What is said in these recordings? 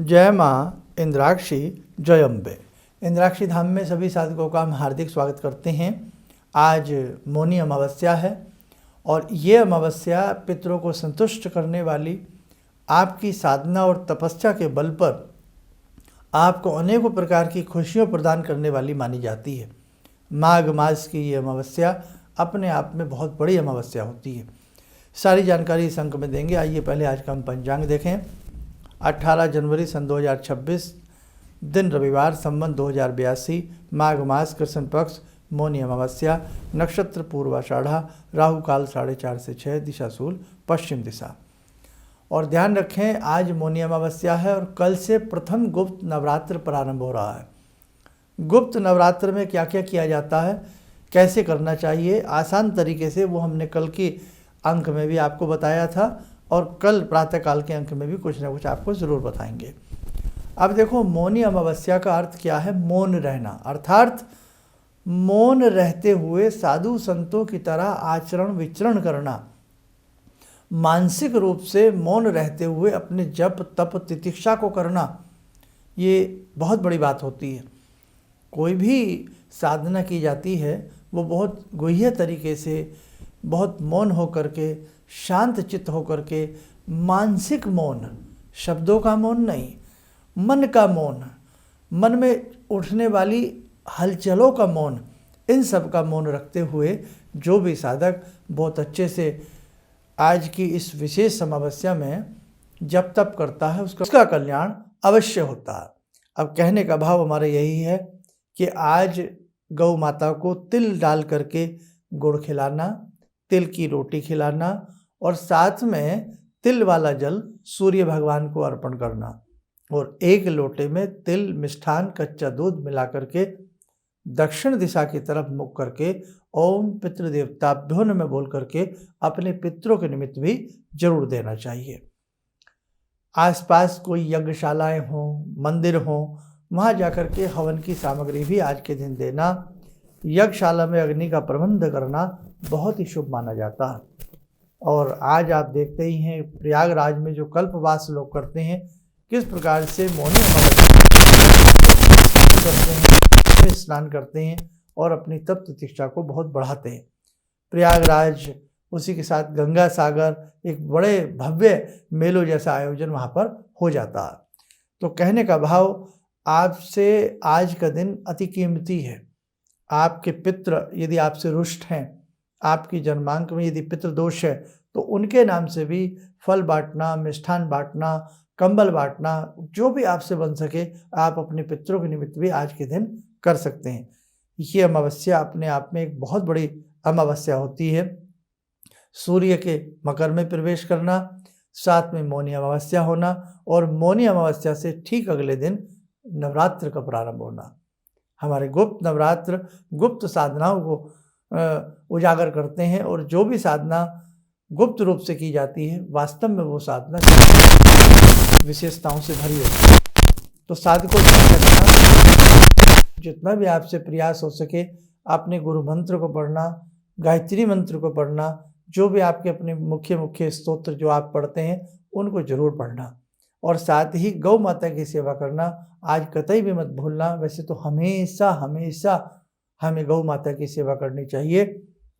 जय माँ इंद्राक्षी जय अम्बे। इंद्राक्षी धाम में सभी साधकों का हम हार्दिक स्वागत करते हैं। आज मौनी अमावस्या है और ये अमावस्या पितरों को संतुष्ट करने वाली, आपकी साधना और तपस्या के बल पर आपको अनेकों प्रकार की खुशियों प्रदान करने वाली मानी जाती है। माघ मास की ये अमावस्या अपने आप में बहुत बड़ी अमावस्या होती है। सारी जानकारी इस अंक में देंगे। आइए पहले आज का हम पंचांग देखें। 18 जनवरी सन 2026, दिन रविवार, संवत 2082, माघ मास, कृष्ण पक्ष, मौनी अमावस्या, नक्षत्र पूर्वाषाढ़ा, राहु काल 4:30 से 6, दिशा शूल पश्चिम दिशा। और ध्यान रखें, आज मौनी अमावस्या है और कल से प्रथम गुप्त नवरात्र प्रारंभ हो रहा है। गुप्त नवरात्र में क्या क्या किया जाता है, कैसे करना चाहिए आसान तरीके से, वो हमने कल के अंक में भी आपको बताया था और कल प्रातःकाल के अंक में भी कुछ ना कुछ आपको ज़रूर बताएंगे। अब देखो, मौनी अमावस्या का अर्थ क्या है? मौन रहना, अर्थात मौन रहते हुए साधु संतों की तरह आचरण विचरण करना, मानसिक रूप से मौन रहते हुए अपने जप तप तितिक्षा को करना, ये बहुत बड़ी बात होती है। कोई भी साधना की जाती है वो बहुत गुह्य तरीके से, बहुत मौन होकर के, शांत चित्त होकर के, मानसिक मौन, शब्दों का मौन नहीं, मन का मौन, मन में उठने वाली हलचलों का मौन, इन सब का मौन रखते हुए जो भी साधक बहुत अच्छे से आज की इस विशेष अमावस्या में जप तप करता है उसका कल्याण अवश्य होता है। अब कहने का भाव हमारा यही है कि आज गौ माता को तिल डाल करके गुड़ खिलाना, तिल की रोटी खिलाना और साथ में तिल वाला जल सूर्य भगवान को अर्पण करना और एक लोटे में तिल, मिष्ठान, कच्चा दूध मिला करके दक्षिण दिशा की तरफ मुख करके ओम पितृदेवताभ्यो नमः बोल करके अपने पितरों के निमित्त भी जरूर देना चाहिए। आसपास कोई यज्ञशालाएं हों, मंदिर हों, वहाँ जाकर के हवन की सामग्री भी आज के दिन देना, यज्ञशाला में अग्नि का प्रबंध करना बहुत ही शुभ माना जाता है। और आज आप देखते ही हैं प्रयागराज में जो कल्पवास लोग करते हैं, किस प्रकार से मौनी अमावस्या करते हैं, स्नान करते हैं और अपनी तप तितिक्षा को बहुत बढ़ाते हैं। प्रयागराज, उसी के साथ गंगा सागर, एक बड़े भव्य मेलों जैसा आयोजन वहाँ पर हो जाता है। तो कहने का भाव, आपसे आज का दिन अति कीमती है। आपके पितृ यदि आपसे रुष्ट हैं, आपकी जन्मांक में यदि पितृदोष है, तो उनके नाम से भी फल बांटना, मिष्ठान बांटना, कंबल बांटना, जो भी आपसे बन सके आप अपने पितरों के निमित्त भी आज के दिन कर सकते हैं। ये अमावस्या अपने आप में एक बहुत बड़ी अमावस्या होती है। सूर्य के मकर में प्रवेश करना, साथ में मौनी अमावस्या होना और मौनी अमावस्या से ठीक अगले दिन नवरात्र का प्रारंभ होना। हमारे गुप्त नवरात्र गुप्त साधनाओं को उजागर करते हैं और जो भी साधना गुप्त रूप से की जाती है, वास्तव में वो साधना विशेषताओं से भरी होती है। तो साधकों जितना भी आपसे प्रयास हो सके, अपने गुरु मंत्र को पढ़ना, गायत्री मंत्र को पढ़ना, जो भी आपके अपने मुख्य स्तोत्र जो आप पढ़ते हैं उनको जरूर पढ़ना और साथ ही गौ माता की सेवा करना आज कतई भी मत भूलना। वैसे तो हमेशा हमेशा हमें गौ माता की सेवा करनी चाहिए,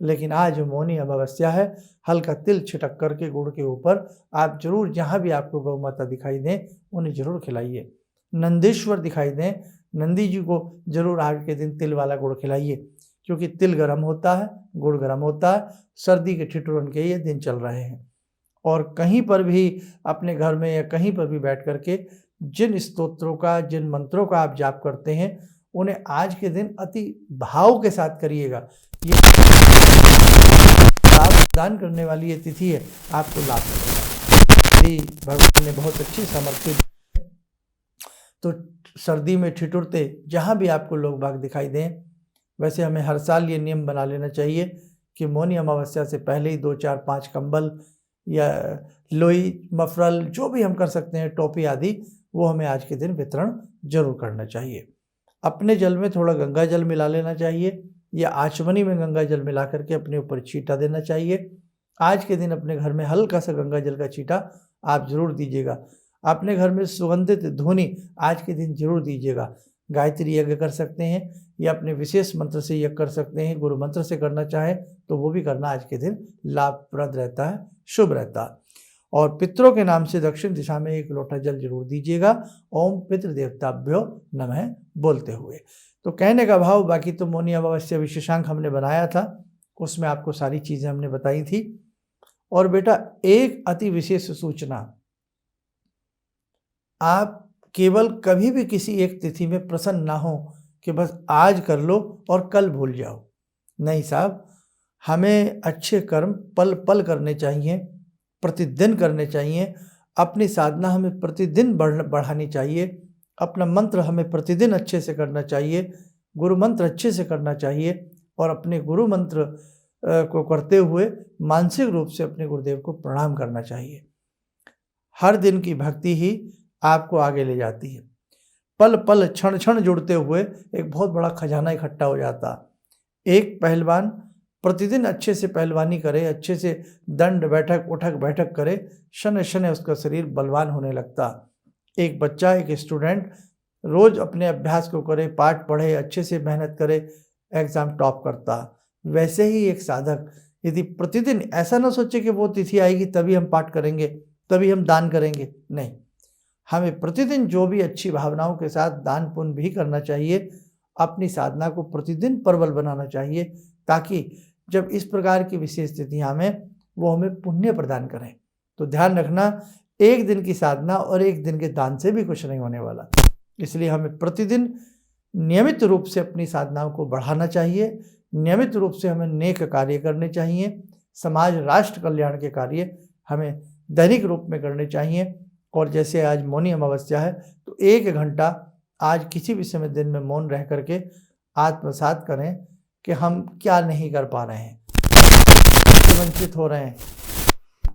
लेकिन आज मौनी अमावस्या है, हल्का तिल छिटक करके गुड़ के ऊपर आप जरूर, जहाँ भी आपको गौ माता दिखाई दें उन्हें जरूर खिलाइए। नंदीश्वर दिखाई दें, नंदी जी को जरूर आज के दिन तिल वाला गुड़ खिलाइए, क्योंकि तिल गर्म होता है, गुड़ गर्म होता है, सर्दी के ठिठुरन के ये दिन चल रहे हैं। और कहीं पर भी अपने घर में या कहीं पर भी बैठ करके जिन स्तोत्रों का, जिन मंत्रों का आप जाप करते हैं, उन्हें आज के दिन अति भाव के साथ करिएगा। ये लाभ प्रदान करने वाली ये तिथि है, आपको लाभ मिलेगा। भगवान ने बहुत अच्छी सामर्थ्य दी। तो सर्दी में ठिठुरते जहाँ भी आपको लोग बाग दिखाई दें, वैसे हमें हर साल ये नियम बना लेना चाहिए कि मौनी अमावस्या से पहले ही 2, 4, 5 कंबल या लोई, मफरल, जो भी हम कर सकते हैं, टोपी आदि, वो हमें आज के दिन वितरण जरूर करना चाहिए। अपने जल में थोड़ा गंगा जल मिला लेना चाहिए या आचमनी में गंगा जल मिला करके अपने ऊपर छींटा देना चाहिए। आज के दिन अपने घर में हल्का सा गंगा जल का छींटा आप जरूर दीजिएगा। अपने घर में सुगंधित धूनी आज के दिन जरूर दीजिएगा। गायत्री यज्ञ कर सकते हैं या अपने विशेष मंत्र से यज्ञ कर सकते हैं। गुरु मंत्र से करना चाहे तो वो भी करना आज के दिन लाभप्रद रहता है, शुभ रहता है। और पितरों के नाम से दक्षिण दिशा में 1 लोटा जल जरूर दीजिएगा, ओम पितृदेवताभ्यो नमः बोलते हुए। तो कहने का भाव, बाकी तो मौनी अमावस्या विशेषांक हमने बनाया था, उसमें आपको सारी चीज़ें हमने बताई थी। और बेटा एक अति विशेष सूचना, आप केवल कभी भी किसी एक तिथि में प्रसन्न ना हो कि बस आज कर लो और कल भूल जाओ। नहीं साहब, हमें अच्छे कर्म पल पल करने चाहिए, प्रतिदिन करने चाहिए। अपनी साधना हमें प्रतिदिन बढ़ानी चाहिए। अपना मंत्र हमें प्रतिदिन अच्छे से करना चाहिए, गुरु मंत्र अच्छे से करना चाहिए। और अपने गुरु मंत्र को करते हुए मानसिक रूप से अपने गुरुदेव को प्रणाम करना चाहिए। हर दिन की भक्ति ही आपको आगे ले जाती है। पल पल क्षण क्षण जुड़ते हुए एक बहुत बड़ा खजाना इकट्ठा हो जाता। एक पहलवान प्रतिदिन अच्छे से पहलवानी करे, अच्छे से दंड बैठक उठक बैठक करे, शन शन उसका शरीर बलवान होने लगता। एक बच्चा, एक स्टूडेंट रोज अपने अभ्यास को करे, पाठ पढ़े, अच्छे से मेहनत करे, एग्जाम टॉप करता। वैसे ही एक साधक यदि प्रतिदिन ऐसा ना सोचे कि वो तिथि आएगी तभी हम पाठ करेंगे, तभी हम दान करेंगे, नहीं, हमें प्रतिदिन जो भी अच्छी भावनाओं के साथ दान पुण्य भी करना चाहिए। अपनी साधना को प्रतिदिन प्रबल बनाना चाहिए, ताकि जब इस प्रकार की विशेष तिथियां में वो हमें पुण्य प्रदान करें। तो ध्यान रखना, एक दिन की साधना और एक दिन के दान से भी कुछ नहीं होने वाला। इसलिए हमें प्रतिदिन नियमित रूप से अपनी साधनाओं को बढ़ाना चाहिए, नियमित रूप से हमें नेक कार्य करने चाहिए। समाज राष्ट्र कल्याण के कार्य हमें दैनिक रूप में करने चाहिए। और जैसे आज मौनी अमावस्या है तो 1 घंटा आज किसी भी समय दिन में मौन रह करके आत्मसात करें कि हम क्या नहीं कर पा रहे हैं, क्यों वंचित हो रहे हैं,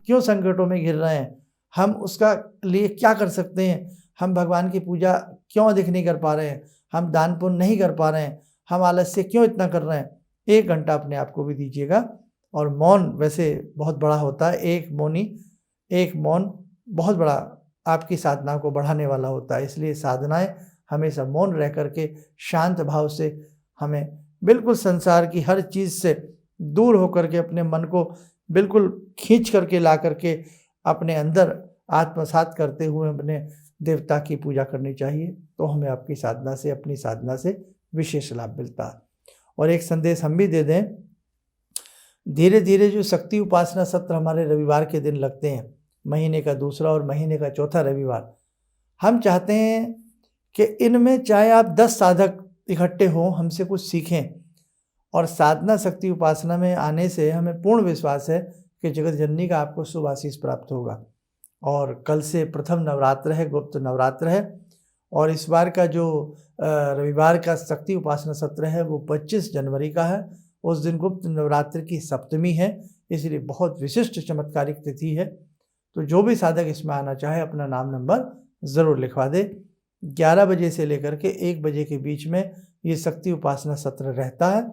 क्यों संकटों में घिर रहे हैं, हम उसका लिए क्या कर सकते हैं, हम भगवान की पूजा क्यों अधिक नहीं कर पा रहे हैं, हम दान पुण्य नहीं कर पा रहे हैं, हम आलस्य क्यों इतना कर रहे हैं। 1 घंटा अपने आप को भी दीजिएगा। और मौन वैसे बहुत बड़ा होता है, एक मौन बहुत बड़ा आपकी साधना को बढ़ाने वाला होता है। इसलिए साधनाएं हमेशा मौन रह करके शांत भाव से हमें बिल्कुल संसार की हर चीज़ से दूर होकर के अपने मन को बिल्कुल खींच करके ला करके अपने अंदर आत्मसात करते हुए अपने देवता की पूजा करनी चाहिए। तो हमें आपकी साधना से, अपनी साधना से विशेष लाभ मिलता है। और एक संदेश हम भी दे दें, धीरे धीरे जो शक्ति उपासना सत्र हमारे रविवार के दिन लगते हैं, महीने का दूसरा और महीने का चौथा रविवार, हम चाहते हैं कि इनमें चाहे आप 10 साधक इकट्ठे हों, हमसे कुछ सीखें। और साधना शक्ति उपासना में आने से हमें पूर्ण विश्वास है कि जगत जननी का आपको शुभ आशीष प्राप्त होगा। और कल से प्रथम नवरात्र है, गुप्त नवरात्र है। और इस बार का जो रविवार का शक्ति उपासना सत्र है वो 25 जनवरी का है। उस दिन गुप्त नवरात्र की सप्तमी है, इसलिए बहुत विशिष्ट चमत्कारिक तिथि है। तो जो भी साधक इसमें आना चाहे अपना नाम नंबर ज़रूर लिखवा दे। 11 बजे से लेकर के 1 बजे के बीच में ये शक्ति उपासना सत्र रहता है।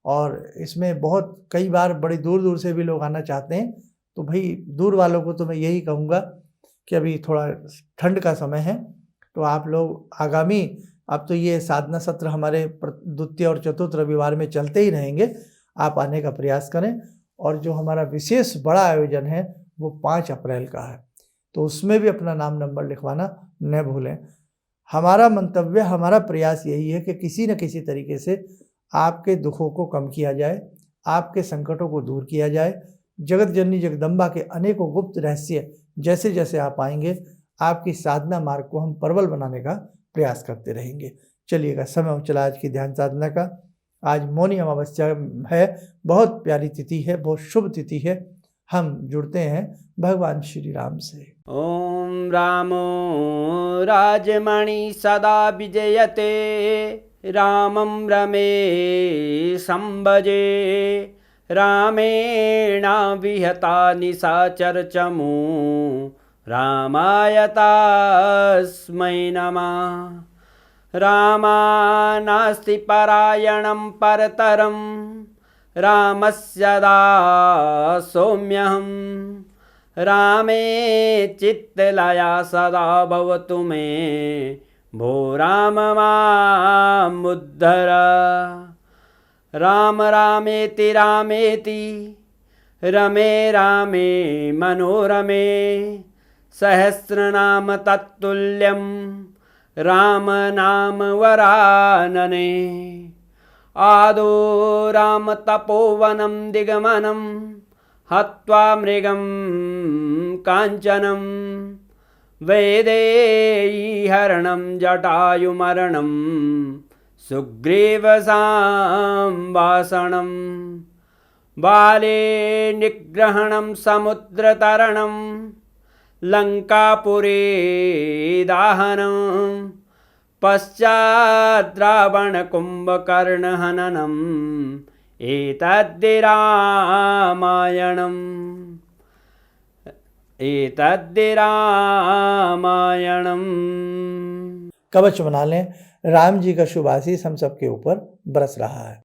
और इसमें बहुत कई बार बड़ी दूर दूर से भी लोग आना चाहते हैं। तो भाई दूर वालों को तो मैं यही कहूँगा कि अभी थोड़ा ठंड का समय है, तो आप लोग आगामी, अब तो ये साधना सत्र हमारे द्वितीय और चतुर्थ रविवार में चलते ही रहेंगे, आप आने का प्रयास करें। और जो हमारा विशेष बड़ा आयोजन है वो 5 अप्रैल का है, तो उसमें भी अपना नाम नंबर लिखवाना न भूलें। हमारा मंतव्य, हमारा प्रयास यही है कि किसी न किसी तरीके से आपके दुखों को कम किया जाए, आपके संकटों को दूर किया जाए। जगत जननी जगदम्बा के अनेकों गुप्त रहस्य जैसे जैसे आप आएंगे, आपकी साधना मार्ग को हम प्रबल बनाने का प्रयास करते रहेंगे। चलिएगा, समय हो चला आज की ध्यान साधना का। आज मौनी अमावस्या है, बहुत प्यारी तिथि है, बहुत शुभ तिथि है। हम जुड़ते हैं भगवान श्री राम से। ओम रामो राजमणि सदा विजयते, रामं रमे संभजे, रामेण विहता निशाचरचमू, रामाय तस्मै नमः। रामानास्ति परायणं परतरं, रामस्य दासोऽम्यहम्। रामे चित्तलया सदा भवतु मे भो राम मामुद्धर। राम रामेति रामेति रमे रामे मनोरमे सहस्रनाम तत्तुल्यं राम नाम वरानने। आदो राम तपोवनं दिगमनं हत्वा मृगं काञ्चनं वैदेहीहरणं जटायुमरणं सुग्रीवसंभाषणं बाले निग्रहणं समुद्रतरणं लङ्कापुरे दाहनं पश्चात् रावणकुम्भकर्णहननम् एतद्धि रामायणम् कवच बना लें, राम जी का शुभ आशीष हम सबके ऊपर बरस रहा है।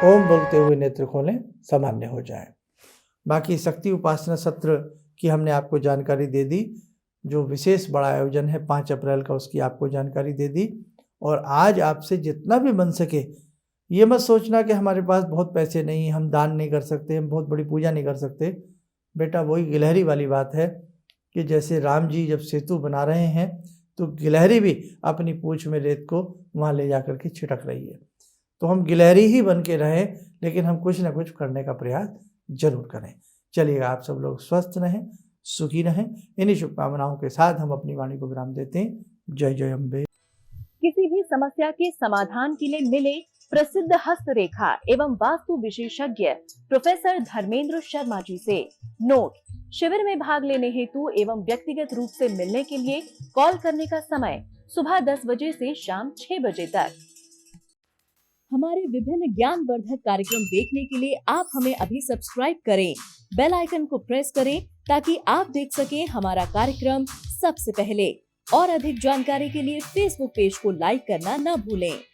ओम बोलते हुए नेत्र खोलें, सामान्य हो जाए। बाकी शक्ति उपासना सत्र की हमने आपको जानकारी दे दी। जो विशेष बड़ा आयोजन है 5 अप्रैल का, उसकी आपको जानकारी दे दी। और आज आपसे जितना भी बन सके, ये मत सोचना कि हमारे पास बहुत पैसे नहीं, हम दान नहीं कर सकते, हम बहुत बड़ी पूजा नहीं कर सकते। बेटा वही गिलहरी वाली बात है कि जैसे राम जी जब सेतु बना रहे हैं तो गिलहरी भी अपनी पूंछ में रेत को वहाँ ले जा कर के छिटक रही है। तो हम गिलहरी ही बन के रहें, लेकिन हम कुछ ना कुछ करने का प्रयास जरूर करें। चलिएगा, आप सब लोग स्वस्थ रहें, सुखी रहें। इन्हीं शुभकामनाओं के साथ हम अपनी वाणी को विराम देते हैं। जय जय अम्बे। किसी भी समस्या के समाधान के लिए मिले प्रसिद्ध हस्तरेखा एवं वास्तु विशेषज्ञ प्रोफेसर धर्मेंद्र शर्मा जी से। नोट: शिविर में भाग लेने हेतु एवं व्यक्तिगत रूप से मिलने के लिए कॉल करने का समय सुबह 10 बजे से शाम 6 बजे तक। हमारे विभिन्न ज्ञानवर्धक कार्यक्रम देखने के लिए आप हमें अभी सब्सक्राइब करें, बेल आइकन को प्रेस करें ताकि आप देख सकें हमारा कार्यक्रम सबसे पहले। और अधिक जानकारी के लिए फेसबुक पेज को लाइक करना न भूलें।